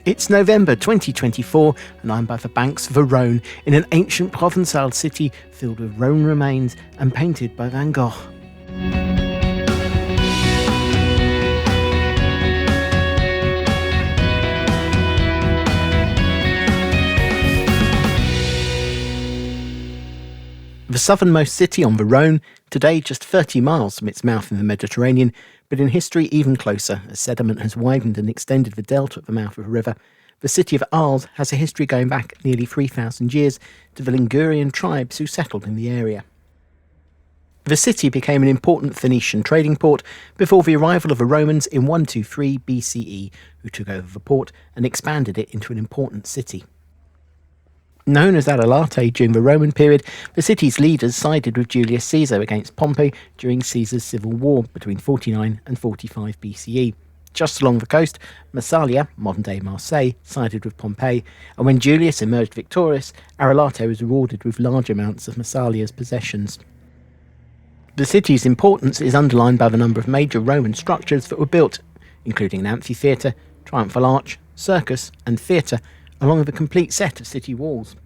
It's November 2024 and I'm by the banks of the Rhône in an ancient Provençal city filled with Roman remains and painted by Van Gogh. The southernmost city on the Rhône, today just 30 miles from its mouth in the Mediterranean, but in history even closer as sediment has widened and extended the delta at the mouth of the river. The city of Arles has a history going back nearly 3,000 years to the Ligurian tribes who settled in the area. The city became an important Phoenician trading port before the arrival of the Romans in 123 BCE, who took over the port and expanded it into an important city. Known as Arlaten during the Roman period, the city's leaders sided with Julius Caesar against Pompey during Caesar's civil war between 49 and 45 BCE. Just along the coast, Massalia, modern-day Marseille, sided with Pompey, and when Julius emerged victorious, Arlaten was rewarded with large amounts of Massalia's possessions. The city's importance is underlined by the number of major Roman structures that were built, including an amphitheatre, triumphal arch, circus and theatre, along with a complete set of city walls.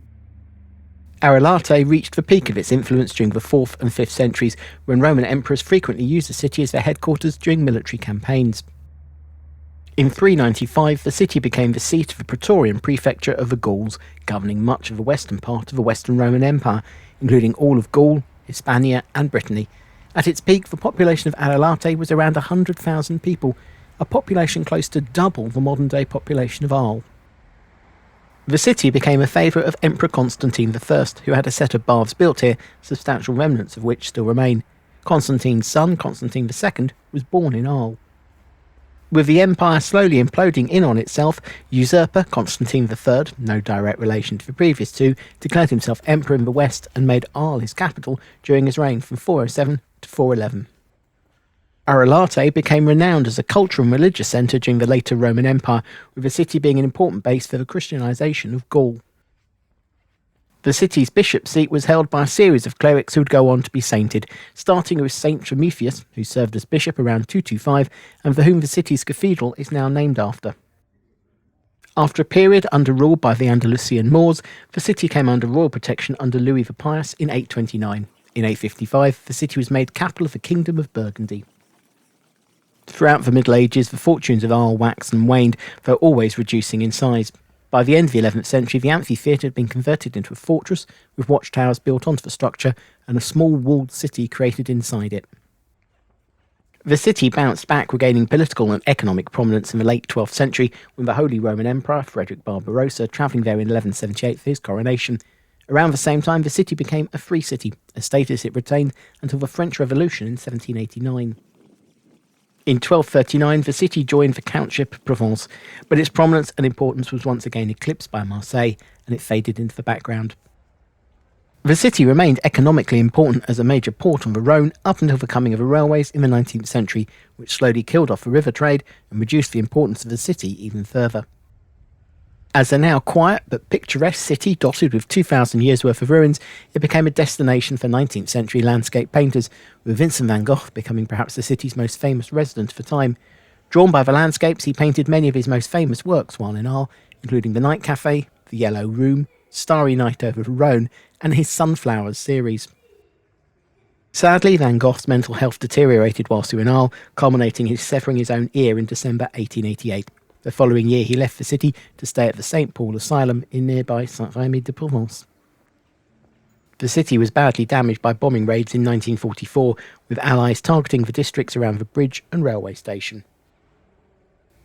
Arlaten reached the peak of its influence during the 4th and 5th centuries, when Roman emperors frequently used the city as their headquarters during military campaigns. In 395, the city became the seat of the Praetorian prefecture of the Gauls, governing much of the western part of the Western Roman Empire, including all of Gaul, Hispania and Brittany. At its peak, the population of Arlaten was around 100,000 people, a population close to double the modern-day population of Arles. The city became a favourite of Emperor Constantine I, who had a set of baths built here, substantial remnants of which still remain. Constantine's son, Constantine II, was born in Arles. With the empire slowly imploding in on itself, usurper Constantine III, no direct relation to the previous two, declared himself emperor in the west and made Arles his capital during his reign from 407 to 411. Arlaten became renowned as a cultural and religious centre during the later Roman Empire, with the city being an important base for the Christianisation of Gaul. The city's bishop seat was held by a series of clerics who would go on to be sainted, starting with Saint Prometheus, who served as bishop around 225, and for whom the city's cathedral is now named after. After a period under rule by the Andalusian Moors, the city came under royal protection under Louis the Pious in 829. In 855, the city was made capital of the Kingdom of Burgundy. Throughout the Middle Ages, the fortunes of Arles waxed and waned, though always reducing in size. By the end of the 11th century, the amphitheatre had been converted into a fortress, with watchtowers built onto the structure and a small walled city created inside it. The city bounced back, regaining political and economic prominence in the late 12th century, when the Holy Roman Emperor, Frederick Barbarossa, travelling there in 1178 for his coronation. Around the same time, the city became a free city, a status it retained until the French Revolution in 1789. In 1239, the city joined the Countship of Provence, but its prominence and importance was once again eclipsed by Marseille, and it faded into the background. The city remained economically important as a major port on the Rhône up until the coming of the railways in the 19th century, which slowly killed off the river trade and reduced the importance of the city even further. As a now quiet but picturesque city dotted with 2,000 years' worth of ruins, it became a destination for 19th century landscape painters, with Vincent van Gogh becoming perhaps the city's most famous resident of the time. Drawn by the landscapes, he painted many of his most famous works while in Arles, including The Night Café, The Yellow Room, Starry Night over the Rhône, and his Sunflowers series. Sadly, Van Gogh's mental health deteriorated whilst he was in Arles, culminating in his severing his own ear in December 1888. The following year, he left the city to stay at the St. Paul Asylum in nearby Saint-Rémy-de-Provence. The city was badly damaged by bombing raids in 1944, with Allies targeting the districts around the bridge and railway station.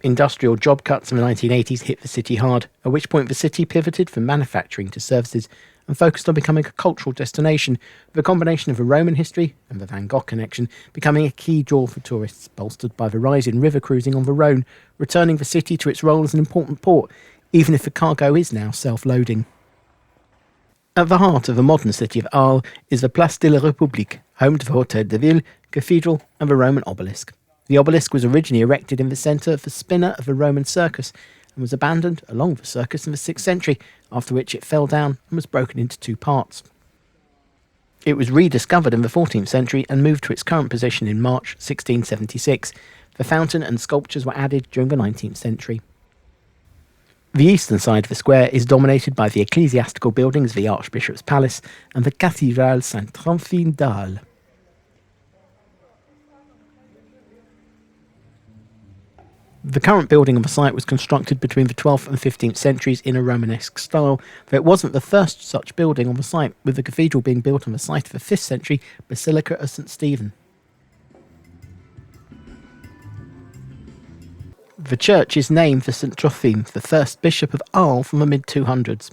Industrial job cuts in the 1980s hit the city hard, at which point the city pivoted from manufacturing to services and focused on becoming a cultural destination, with a combination of a Roman history and the Van Gogh connection becoming a key draw for tourists, bolstered by the rise in river cruising on the Rhône, returning the city to its role as an important port, even if the cargo is now self-loading. At the heart of the modern city of Arles is the Place de la République, home to the Hôtel de Ville, cathedral and the Roman obelisk. The obelisk was originally erected in the centre of the spinner of the Roman circus, and was abandoned along the circus in the 6th century, after which it fell down and was broken into 2 parts. It was rediscovered in the 14th century and moved to its current position in March 1676. The fountain and sculptures were added during the 19th century. The eastern side of the square is dominated by the ecclesiastical buildings of the Archbishop's Palace and the Cathédrale Saint-Trophime d'Arles. The current building on the site was constructed between the 12th and 15th centuries in a Romanesque style, though it wasn't the first such building on the site, with the cathedral being built on the site of the 5th century Basilica of St. Stephen. The church is named for St. Trophime, the first bishop of Arles from the mid-200s.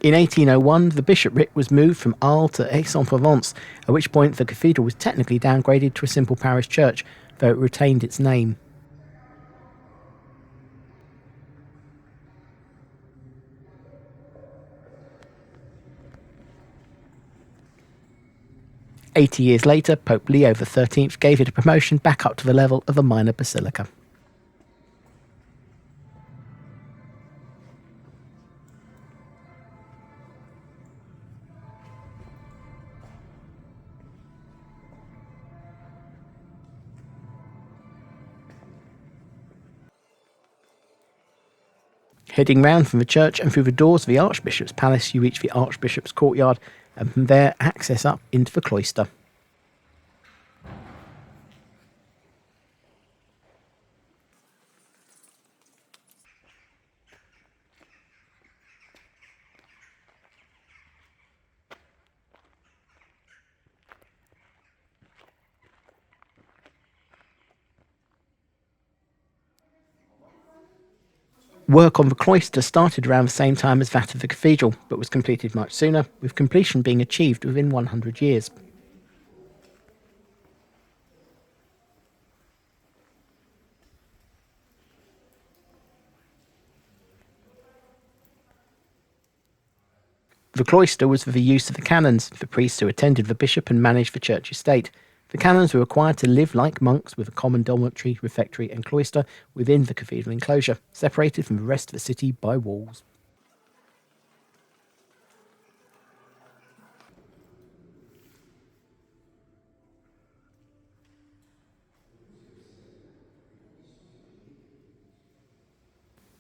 In 1801, the bishopric was moved from Arles to Aix-en-Provence, at which point the cathedral was technically downgraded to a simple parish church, though it retained its name. "80 years later, Pope Leo XIII gave it a promotion back up to the level of a minor basilica. Heading round from the church and through the doors of the Archbishop's Palace, you reach the Archbishop's Courtyard, and from there access up into the cloister. Work on the cloister started around the same time as that of the cathedral, but was completed much sooner, with completion being achieved within 100 years. The cloister was for the use of the canons, the priests who attended the bishop and managed the church estate. The canons were required to live like monks with a common dormitory, refectory and cloister within the cathedral enclosure, separated from the rest of the city by walls.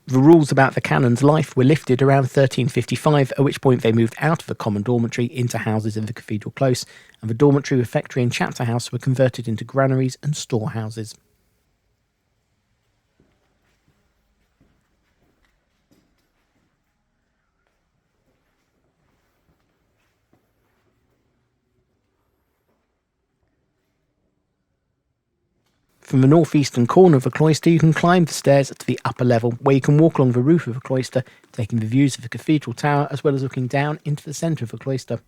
The rules about the canons' life were lifted around 1355, at which point they moved out of the common dormitory into houses in the cathedral close, and the dormitory, refectory and chapter house were converted into granaries and storehouses. From the northeastern corner of the cloister, you can climb the stairs to the upper level, where you can walk along the roof of the cloister, taking the views of the cathedral tower, as well as looking down into the centre of the cloister.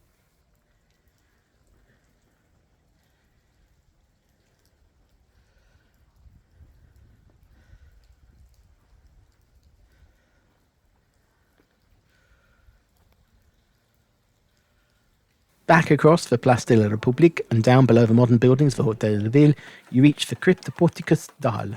Back across the Place de la République and down below the modern buildings of the Hôtel de Ville, you reach the Cryptoportiques d'Arles.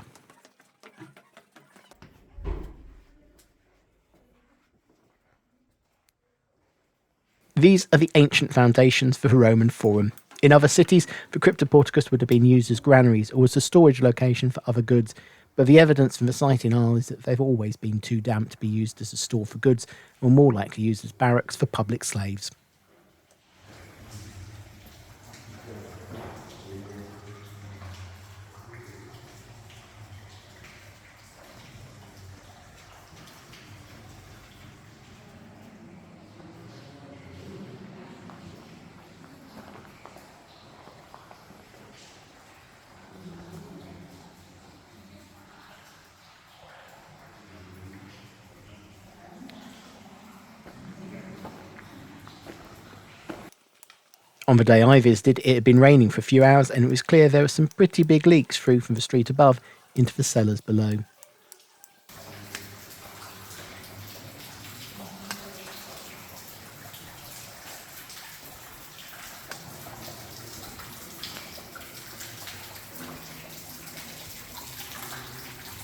These are the ancient foundations for the Roman Forum. In other cities, the Cryptoportiques would have been used as granaries or as a storage location for other goods, but the evidence from the site in Arles is that they've always been too damp to be used as a store for goods, or more likely used as barracks for public slaves. On the day I visited, it had been raining for a few hours and it was clear there were some pretty big leaks through from the street above into the cellars below.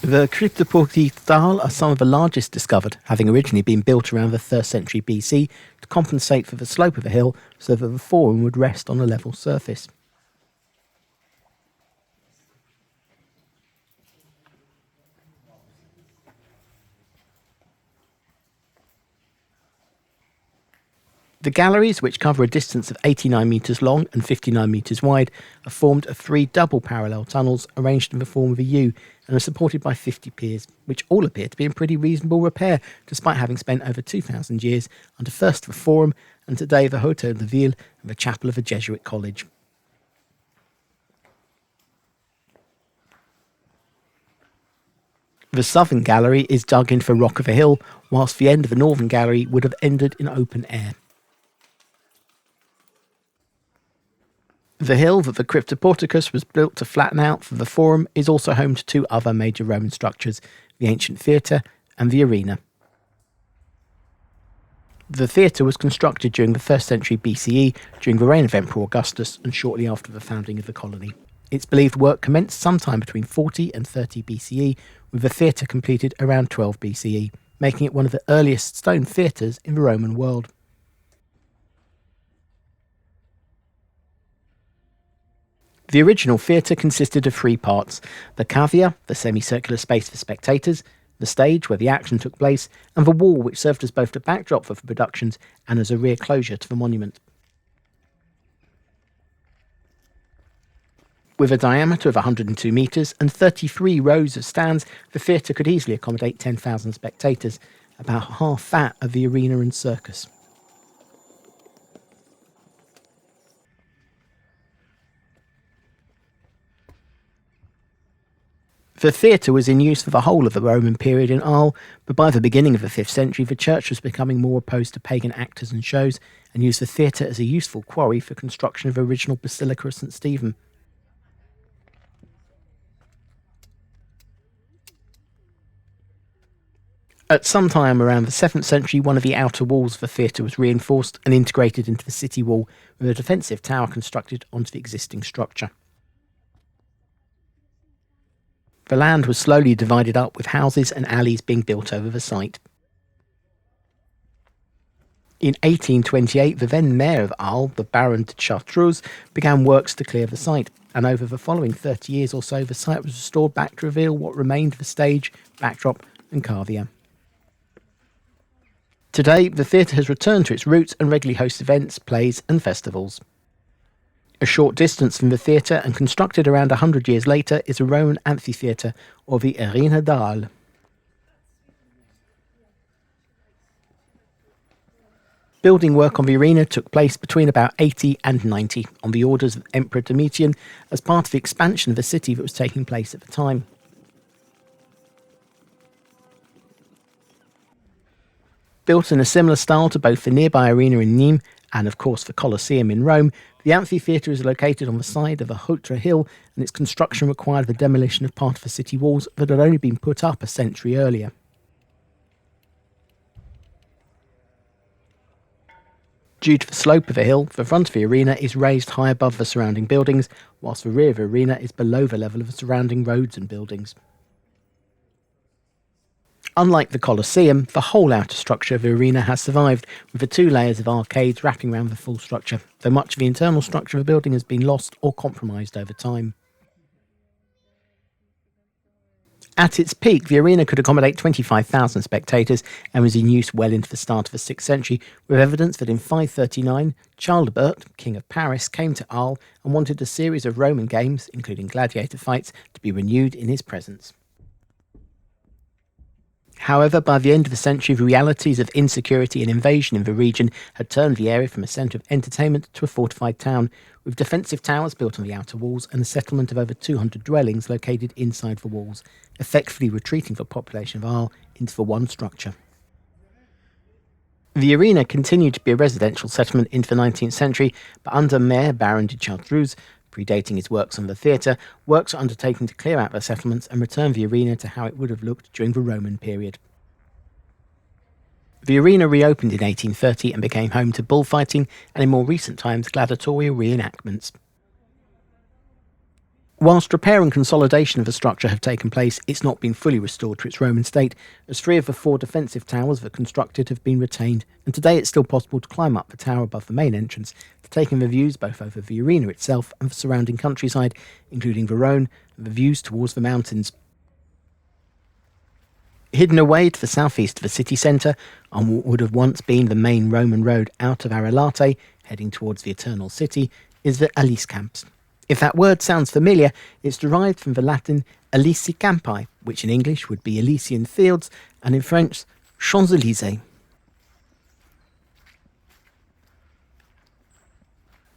The Cryptoportiques d'Arles are some of the largest discovered, having originally been built around the 3rd century BC to compensate for the slope of the hill so that the forum would rest on a level surface. The galleries, which cover a distance of 89 metres long and 59 metres wide, are formed of 3 double parallel tunnels arranged in the form of a U and are supported by 50 piers, which all appear to be in pretty reasonable repair, despite having spent over 2,000 years under first the Forum and today the Hôtel de Ville and the chapel of a Jesuit college. The southern gallery is dug into the rock of a hill, whilst the end of the northern gallery would have ended in open air. The hill that the Cryptoporticus was built to flatten out for the Forum is also home to 2 other major Roman structures, the ancient theatre and the arena. The theatre was constructed during the 1st century BCE, during the reign of Emperor Augustus and shortly after the founding of the colony. It's believed work commenced sometime between 40 and 30 BCE, with the theatre completed around 12 BCE, making it one of the earliest stone theatres in the Roman world. The original theatre consisted of 3 parts: the cavea, the semicircular space for spectators, the stage where the action took place, and the wall which served as both the backdrop for the productions and as a rear closure to the monument. With a diameter of 102 metres and 33 rows of stands, the theatre could easily accommodate 10,000 spectators, about half that of the arena and circus. The theatre was in use for the whole of the Roman period in Arles, but by the beginning of the 5th century the church was becoming more opposed to pagan actors and shows, and used the theatre as a useful quarry for construction of the original Basilica of St. Stephen. At some time around the 7th century, one of the outer walls of the theatre was reinforced and integrated into the city wall, with a defensive tower constructed onto the existing structure. The land was slowly divided up, with houses and alleys being built over the site. In 1828, the then mayor of Arles, the Baron de Chartreuse, began works to clear the site, and over the following 30 years or so, the site was restored back to reveal what remained of the stage, backdrop and cavea. Today, the theatre has returned to its roots and regularly hosts events, plays and festivals. A short distance from the theatre, and constructed around 100 years later, is a Roman amphitheatre, or the Arena d'Arles. Building work on the arena took place between about 80 and 90 on the orders of Emperor Domitian as part of the expansion of the city that was taking place at the time. Built in a similar style to both the nearby arena in Nîmes and, of course, the Colosseum in Rome, the amphitheatre is located on the side of a haute hill, and its construction required the demolition of part of the city walls that had only been put up a century earlier. Due to the slope of the hill, the front of the arena is raised high above the surrounding buildings, whilst the rear of the arena is below the level of the surrounding roads and buildings. Unlike the Colosseum, the whole outer structure of the arena has survived, with the 2 layers of arcades wrapping around the full structure, though much of the internal structure of the building has been lost or compromised over time. At its peak, the arena could accommodate 25,000 spectators and was in use well into the start of the 6th century, with evidence that in 539, Charles, King of Paris, came to Arles and wanted a series of Roman games, including gladiator fights, to be renewed in his presence. However, by the end of the century, the realities of insecurity and invasion in the region had turned the area from a centre of entertainment to a fortified town, with defensive towers built on the outer walls and a settlement of over 200 dwellings located inside the walls, effectively retreating the population of Arles into the one structure. The arena continued to be a residential settlement into the 19th century, but under Mayor Baron de Chartreuse, predating his works on the theatre, works were undertaken to clear out the settlements and return the arena to how it would have looked during the Roman period. The arena reopened in 1830 and became home to bullfighting and, in more recent times, gladiatorial reenactments. Whilst repair and consolidation of the structure have taken place, it's not been fully restored to its Roman state, as 3 of the 4 defensive towers that were constructed have been retained, and today it's still possible to climb up the tower above the main entrance to take in the views both over the arena itself and the surrounding countryside, including the Rhône and the views towards the mountains. Hidden away to the southeast of the city centre, on what would have once been the main Roman road out of Arelate, heading towards the Eternal City, is the Alyscamps. If that word sounds familiar, it's derived from the Latin Elysi Campi, which in English would be Elysian Fields, and in French, Champs-Élysées.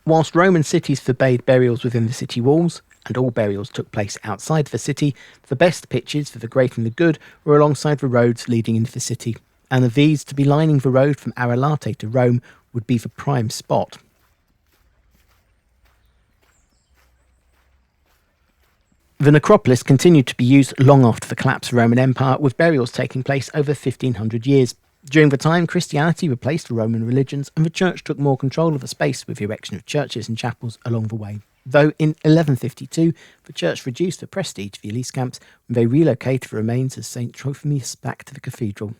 Whilst Roman cities forbade burials within the city walls, and all burials took place outside the city, the best pitches for the great and the good were alongside the roads leading into the city, and of these, to be lining the road from Arelate to Rome would be the prime spot. The necropolis continued to be used long after the collapse of the Roman Empire, with burials taking place over 1500 years. During the time, Christianity replaced the Roman religions, and the church took more control of the space with the erection of churches and chapels along the way. Though in 1152, the church reduced the prestige of the Alyscamps when they relocated the remains of St. Trophimus back to the cathedral.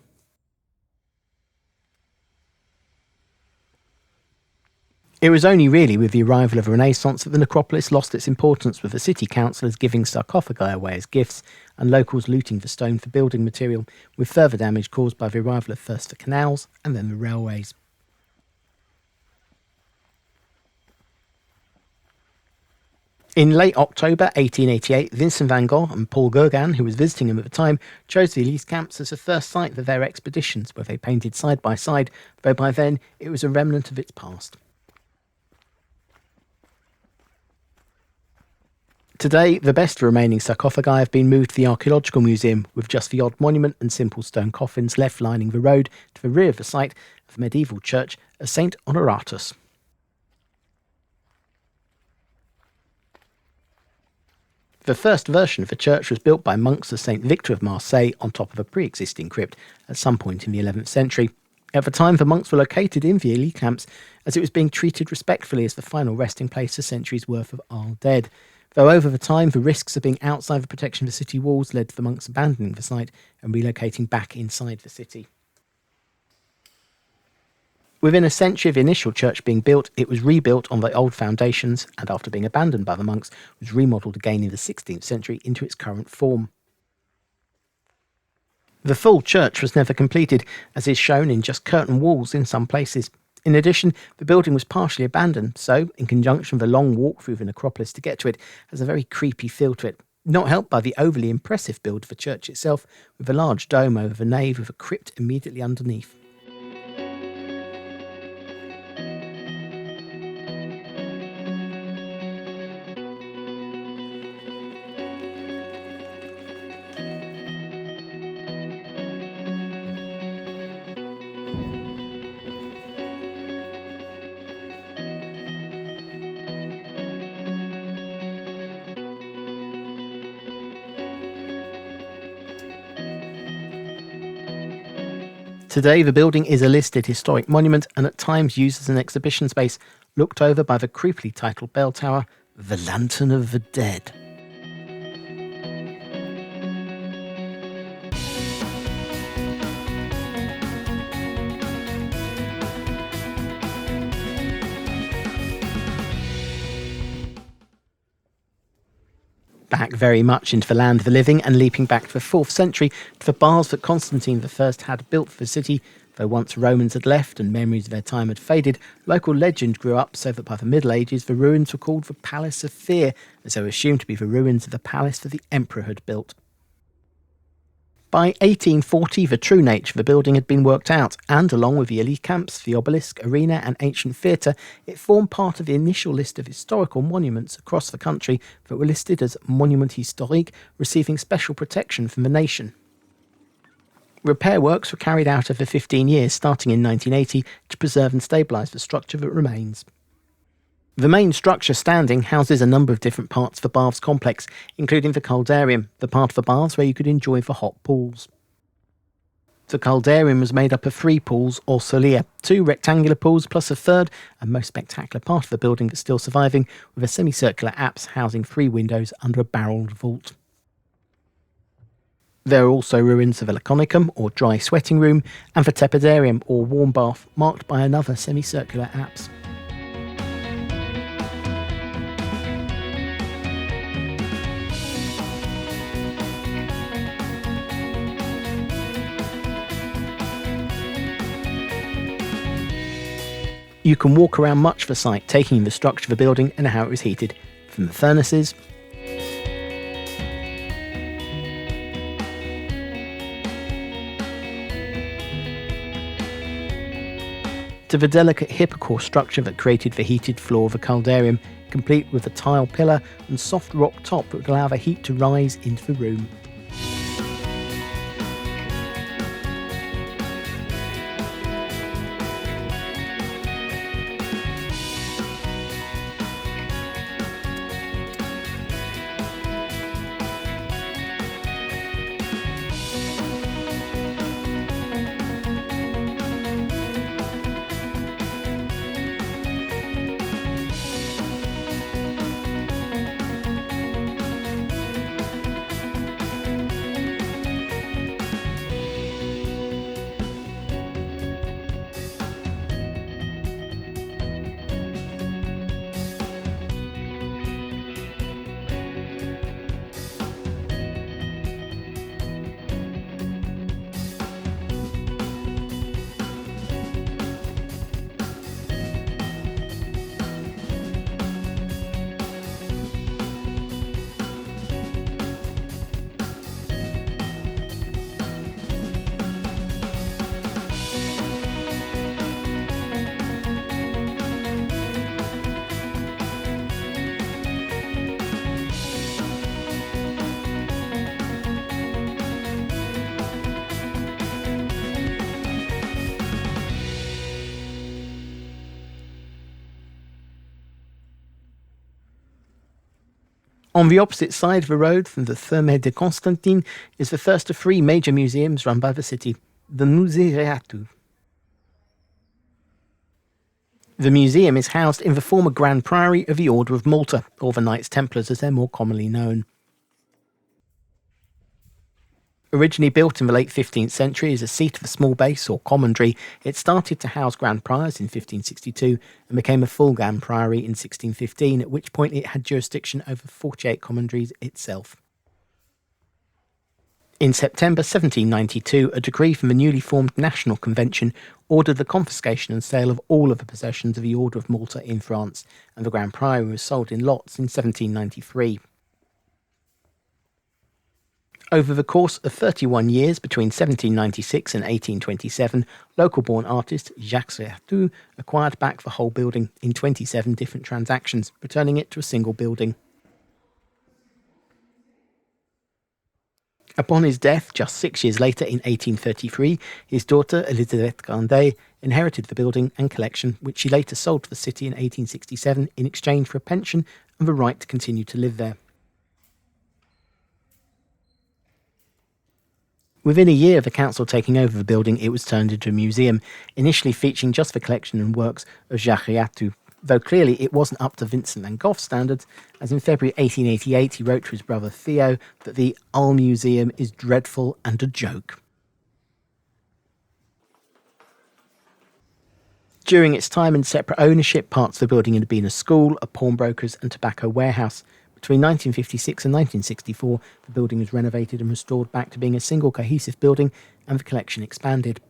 It was only really with the arrival of the Renaissance that the necropolis lost its importance, with the city councillors giving sarcophagi away as gifts and locals looting the stone for building material, with further damage caused by the arrival of first the canals and then the railways. In late October 1888, Vincent van Gogh and Paul Gauguin, who was visiting him at the time, chose the Alyscamps as the first site for their expeditions, where they painted side by side, though by then it was a remnant of its past. Today, the best remaining sarcophagi have been moved to the Archaeological Museum, with just the odd monument and simple stone coffins left lining the road to the rear of the site of the medieval church of St. Honoratus. The first version of the church was built by monks of St. Victor of Marseille on top of a pre-existing crypt at some point in the 11th century. At the time, the monks were located in the Alyscamps, as it was being treated respectfully as the final resting place for centuries' worth of Arles dead. Though over the time, the risks of being outside the protection of the city walls led to the monks abandoning the site and relocating back inside the city. Within a century of the initial church being built, it was rebuilt on the old foundations, and after being abandoned by the monks, was remodelled again in the 16th century into its current form. The full church was never completed, as is shown in just curtain walls in some places. In addition, the building was partially abandoned, so, in conjunction with a long walk through the necropolis to get to it, has a very creepy feel to it, not helped by the overly impressive build of the church itself, with a large dome over the nave with a crypt immediately underneath. Today, the building is a listed historic monument and at times used as an exhibition space, looked over by the creepily titled bell tower, The Lantern of the Dead. Back very much into the land of the living and leaping back to the 4th century to the baths that Constantine I had built for the city. Though once Romans had left and memories of their time had faded, local legend grew up so that by the Middle Ages the ruins were called the Palace of Fear, as they were assumed to be the ruins of the palace that the emperor had built. By 1840, the true nature of the building had been worked out, and along with the Alyscamps, the Obélisque, arena and ancient theatre, it formed part of the initial list of historical monuments across the country that were listed as Monument Historique, receiving special protection from the nation. Repair works were carried out over 15 years, starting in 1980, to preserve and stabilise the structure that remains. The main structure standing houses a number of different parts of the baths complex, including the caldarium, the part of the baths where you could enjoy the hot pools. The caldarium was made up of 3 pools or solia, 2 rectangular pools plus a third and most spectacular part of the building that's still surviving, with a semicircular apse housing 3 windows under a barrelled vault. There are also ruins of a laconicum or dry sweating room and the tepidarium or warm bath, marked by another semicircular apse. You can walk around much of the site, taking in the structure of the building and how it was heated, from the furnaces to the delicate hypocore structure that created the heated floor of the caldarium, complete with a tile pillar and soft rock top that would allow the heat to rise into the room. On the opposite side of the road from the Thermes de Constantin is the first of three major museums run by the city, the Musée Réattu. The museum is housed in the former Grand Priory of the Order of Malta, or the Knights Templars as they're more commonly known. Originally built in the late 15th century as a seat of a small base or commandery, it started to house Grand Priors in 1562 and became a full Grand Priory in 1615, at which point it had jurisdiction over 48 commanderies itself. In September 1792, a decree from the newly formed National Convention ordered the confiscation and sale of all of the possessions of the Order of Malta in France, and the Grand Priory was sold in lots in 1793. Over the course of 31 years, between 1796 and 1827, local-born artist Jacques Réattu acquired back the whole building in 27 different transactions, returning it to a single building. Upon his death, just 6 years later in 1833, his daughter Elisabeth Grandet inherited the building and collection, which she later sold to the city in 1867 in exchange for a pension and the right to continue to live there. Within a year of the council taking over the building, it was turned into a museum, initially featuring just the collection and works of Jacques Réattu, though clearly it wasn't up to Vincent van Gogh's standards, as in February 1888 he wrote to his brother Theo that the Arles Museum is dreadful and a joke. During its time in separate ownership, parts of the building had been a school, a pawnbroker's and tobacco warehouse. Between 1956 and 1964, the building was renovated and restored back to being a single cohesive building, and the collection expanded.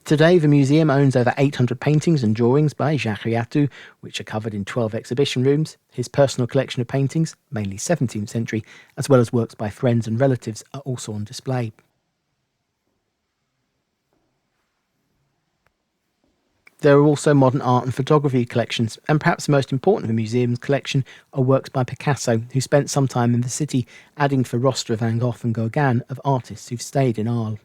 Today, the museum owns over 800 paintings and drawings by Jacques Réattu, which are covered in 12 exhibition rooms. His personal collection of paintings, mainly 17th century, as well as works by friends and relatives, are also on display. There are also modern art and photography collections, and perhaps the most important of the museum's collection are works by Picasso, who spent some time in the city, adding to the roster of Van Gogh and Gauguin of artists who've stayed in Arles.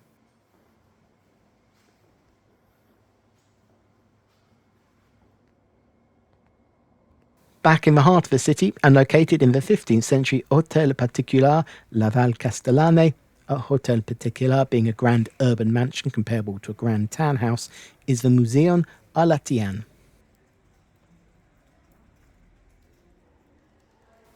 Back in the heart of the city, and located in the 15th century Hôtel Particulier La Val Castellane, a Hôtel Particulier being a grand urban mansion comparable to a grand townhouse, is the Museon Arlaten.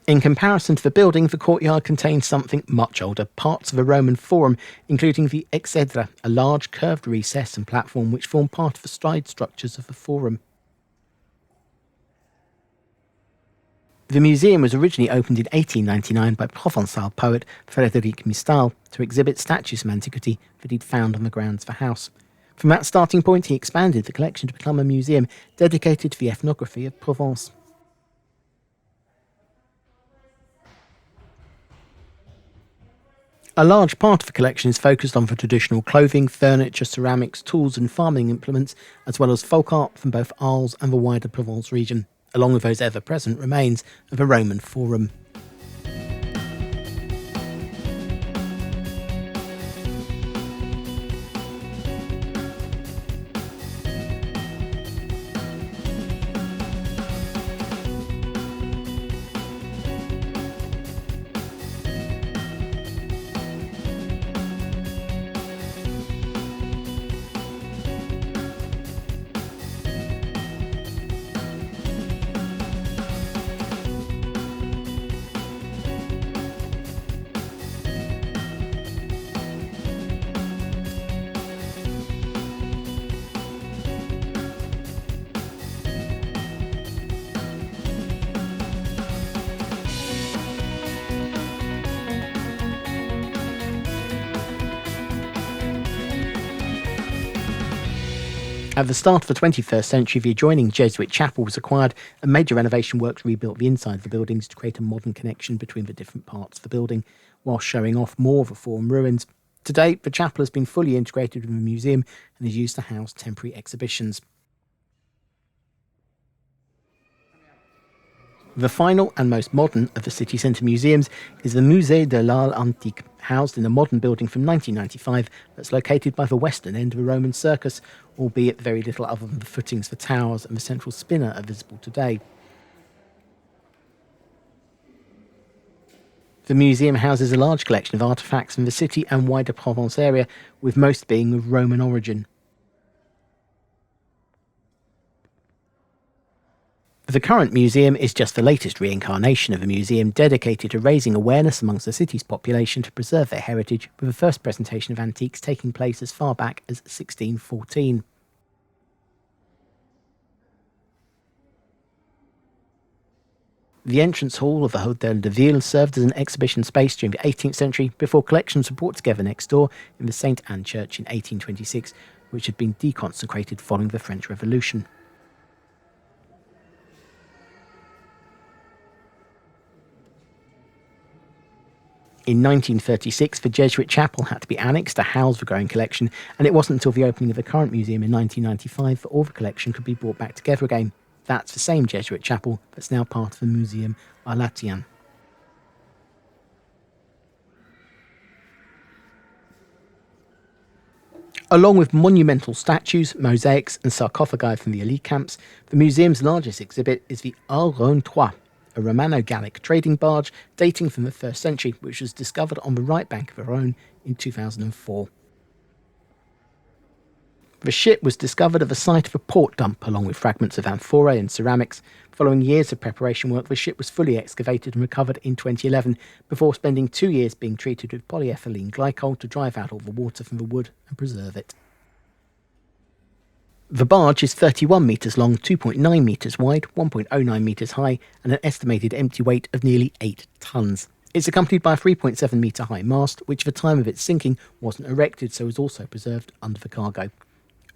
In comparison to the building, the courtyard contains something much older, parts of a Roman forum, including the exedra, a large curved recess and platform which form part of the side structures of the forum. The museum was originally opened in 1899 by Provençal poet Frédéric Mistal to exhibit statues from antiquity that he'd found on the grounds of the house. From that starting point, he expanded the collection to become a museum dedicated to the ethnography of Provence. A large part of the collection is focused on the traditional clothing, furniture, ceramics, tools and farming implements, as well as folk art from both Arles and the wider Provence region, along with those ever-present remains of a Roman forum. At the start of the 21st century, the adjoining Jesuit chapel was acquired and major renovation works rebuilt the inside of the buildings to create a modern connection between the different parts of the building, while showing off more of the forum ruins. Today, the chapel has been fully integrated with the museum and is used to house temporary exhibitions. The final and most modern of the city centre museums is the Musée de l'Antique, housed in a modern building from 1995 that's located by the western end of a Roman circus, albeit very little other than the footings for towers and the central spinner are visible today. The museum houses a large collection of artefacts from the city and wider Provence area, with most being of Roman origin. The current museum is just the latest reincarnation of a museum dedicated to raising awareness amongst the city's population to preserve their heritage, with the first presentation of antiques taking place as far back as 1614. The entrance hall of the Hôtel de Ville served as an exhibition space during the 18th century before collections were brought together next door in the St. Anne Church in 1826, which had been deconsecrated following the French Revolution. In 1936, the Jesuit chapel had to be annexed to house the growing collection, and it wasn't until the opening of the current museum in 1995 that all the collection could be brought back together again. That's the same Jesuit chapel that's now part of the Museon Arlaten. Along with monumental statues, mosaics and sarcophagi from the Alyscamps, the museum's largest exhibit is the Arles 3, a Romano-Gallic trading barge dating from the 1st century, which was discovered on the right bank of the Rhône in 2004. The ship was discovered at the site of a port dump along with fragments of amphorae and ceramics. Following years of preparation work, the ship was fully excavated and recovered in 2011, before spending 2 years being treated with polyethylene glycol to drive out all the water from the wood and preserve it. The barge is 31 metres long, 2.9 metres wide, 1.09 metres high, and an estimated empty weight of nearly 8 tonnes. It's accompanied by a 3.7 metre high mast, which at the time of its sinking wasn't erected, so was also preserved under the cargo.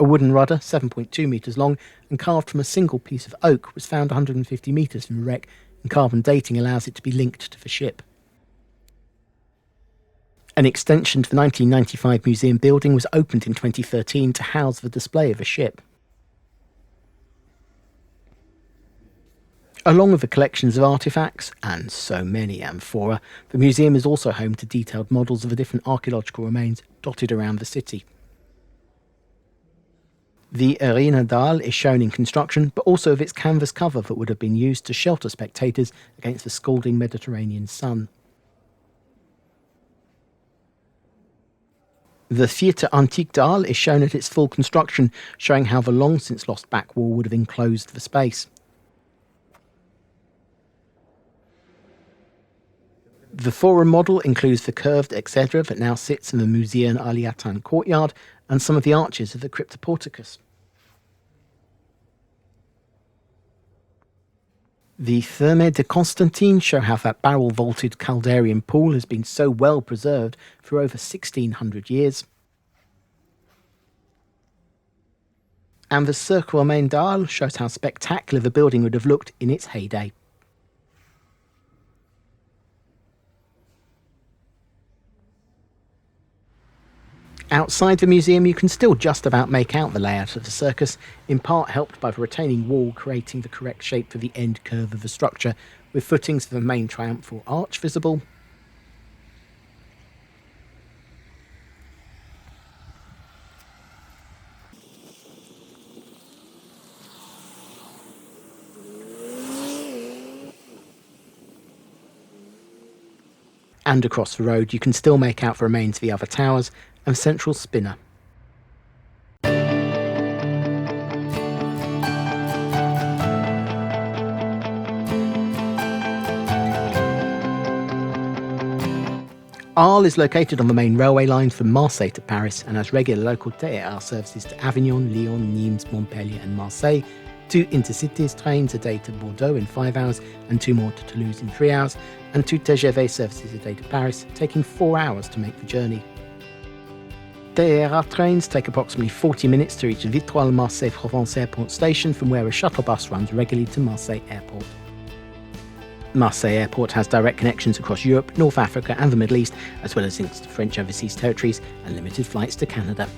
A wooden rudder, 7.2 metres long, and carved from a single piece of oak, was found 150 metres from the wreck, and carbon dating allows it to be linked to the ship. An extension to the 1995 museum building was opened in 2013 to house the display of the ship. Along with the collections of artefacts, and so many amphora, the museum is also home to detailed models of the different archaeological remains dotted around the city. The Arena d'Arles is shown in construction, but also of its canvas cover that would have been used to shelter spectators against the scalding Mediterranean sun. The Théâtre Antique d'Arles is shown at its full construction, showing how the long-since-lost back wall would have enclosed the space. The forum model includes the curved exedra that now sits in the Museon Arlaten courtyard and some of the arches of the Cryptoportiques. The Thermes de Constantin show how that barrel-vaulted Caldarian pool has been so well preserved for over 1600 years. And the Cirque romain d'Arles shows how spectacular the building would have looked in its heyday. Outside the museum, you can still just about make out the layout of the circus, in part helped by the retaining wall creating the correct shape for the end curve of the structure, with footings for the main triumphal arch visible. And across the road, you can still make out the remains of the other towers and the central spinner. Arles is located on the main railway line from Marseille to Paris and has regular local TER services to Avignon, Lyon, Nimes, Montpellier and Marseille, 2 intercities trains a day to Bordeaux in 5 hours and 2 more to Toulouse in 3 hours, and 2 TGV services a day to Paris, taking 4 hours to make the journey. TER trains take approximately 40 minutes to reach Vitrolles Marseille Provence Airport station, from where a shuttle bus runs regularly to Marseille Airport. Marseille Airport has direct connections across Europe, North Africa and the Middle East, as well as links to French overseas territories and limited flights to Canada.